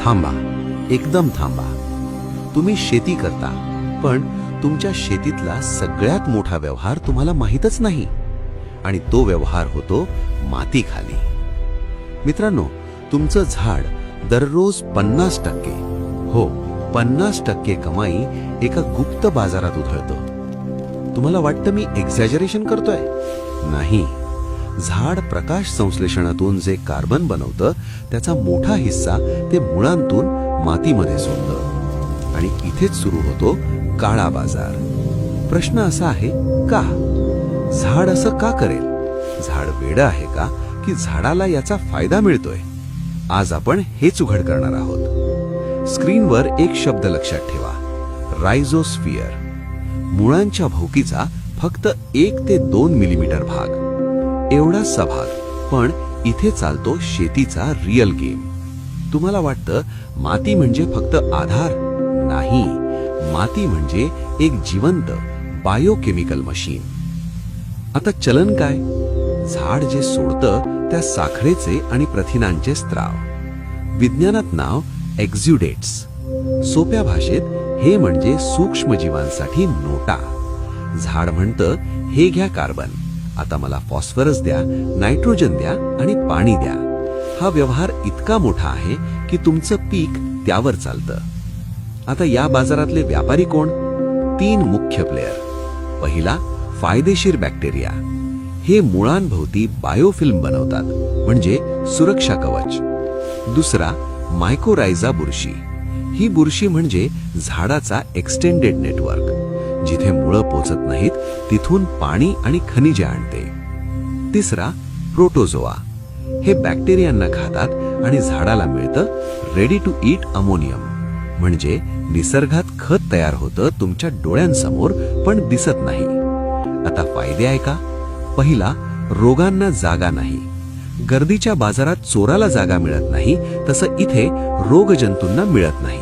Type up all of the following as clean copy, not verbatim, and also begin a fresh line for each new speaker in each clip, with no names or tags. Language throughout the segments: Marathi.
थांबा, एकदम थांबा. तुम्ही शेती करता, पण तुमच्या शेतीतला सगळ्यात मोठा व्यवहार तुम्हाला माहीतच नाही, आणि तो व्यवहार होतो मातीखाली. मित्रांनो, तुमचं झाड दररोज 50% हो 50% कमाई एका गुप्त बाजारात उधळतं. तुम्हाला वाटतं मी एक्झॅजरेशन करतोय? नाही. झाड प्रकाश संश्लेषणातून जे कार्बन बनवतं त्याचा मोठा हिस्सा ते मुळांतून मातीमध्ये सोडतं, आणि इथेच सुरू होतो काळा बाजार. प्रश्न असा आहे, का? झाड असं का करेल? झाड वेडं आहे का, की झाडाला याचा फायदा मिळतोय? आज आपण हेच उघड करणार आहोत. स्क्रीनवर एक शब्द लक्षात ठेवा, रायझोस्फिअर. मुळांच्या भोवतीचा फक्त 1 ते 2 मिलीमीटर भाग, एवढासा भाग, पण इथे चालतो शेतीचा रिअल गेम. तुम्हाला वाटतं माती म्हणजे फक्त आधार? नाही, माती म्हणजे एक जिवंत बायोकेमिकल मशीन. आता चलन काय? झाड जे सोडतं त्या साखरेचे आणि प्रथिनांचे स्त्राव. विज्ञानात नाव एक्झुडेट्स. सोप्या भाषेत हे म्हणजे सूक्ष्मजीवांसाठी नोटा. झाड म्हणतं, हे घ्या कार्बन, आता मला फॉस्फरस द्या, नायट्रोजन द्या आणि पाणी द्या. हा व्यवहार इतका मोठा आहे की तुमचं पीक त्यावर चालतं. आता या बाजारातले व्यापारी कोण? 3 मुख्य प्लेयर. पहिला, फायदेशीर बॅक्टेरिया. हे मुळांभोवती बायोफिल्म बनवतात, म्हणजे सुरक्षा कवच. दुसरा, मायकोरायझा बुरशी. ही बुरशी म्हणजे झाडाचा एक्सटेंडेड नेटवर्क. जिथे मुळं पोचत नाहीत तिथून पाणी आणि खनिजे आणते. तिसरा, प्रोटोझोआ. हे बॅक्टेरियांना खातात आणि झाडाला मिळतं रेडी टू ईट अमोनियम, म्हणजे निसर्गात खत तयार होतं तुमच्या डोळ्यांसमोर पण दिसत नाही. आता फायदे आहे का? पहिला, रोगांना जागा नाही. गर्दीच्या बाजारात चोराला जागा मिळत नाही, तसं इथे रोगजंतूंना मिळत नाही.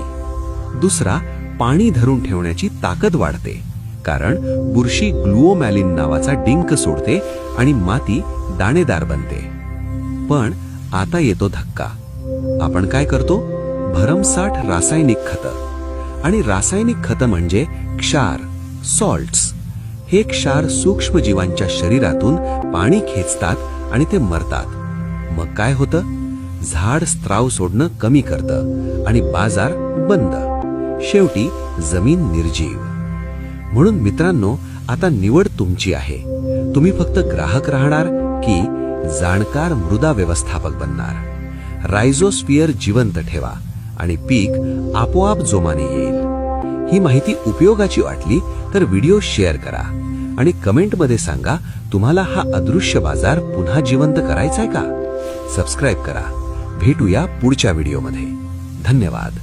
दुसरा, पाणी धरून ठेवण्याची ताकद वाढते, कारण बुरशी ग्लुओमॅलिन नावाचा डिंक सोडते आणि माती दाणेदार बनते. पण आता येतो धक्का. आपण काय करतो? भरमसाठ रासायनिक खतं. आणि रासायनिक खतं म्हणजे क्षार, सॉल्ट्स. हे क्षार सूक्ष्मजीवांच्या शरीरातून पाणी खेचतात आणि ते मरतात. मग काय होतं? झाड स्त्राव सोडणं कमी करतं आणि बाजार बंद. शेवटी जमीन निर्जीव. म्हणून मित्रांनो, आता निवड तुमची आहे. तुम्ही फक्त ग्राहक राहणार की जाणकार मृदा व्यवस्थापक बनणार? रायझोस्फिअर जिवंत ठेवा आणि पीक आपोआप जोमाने येईल. ही माहिती उपयोगाची वाटली तर व्हिडिओ शेअर करा आणि कमेंटमध्ये सांगा, तुम्हाला हा अदृश्य बाजार पुन्हा जिवंत करायचाय का? सबस्क्राईब करा. भेटूया पुढच्या व्हिडिओमध्ये. धन्यवाद.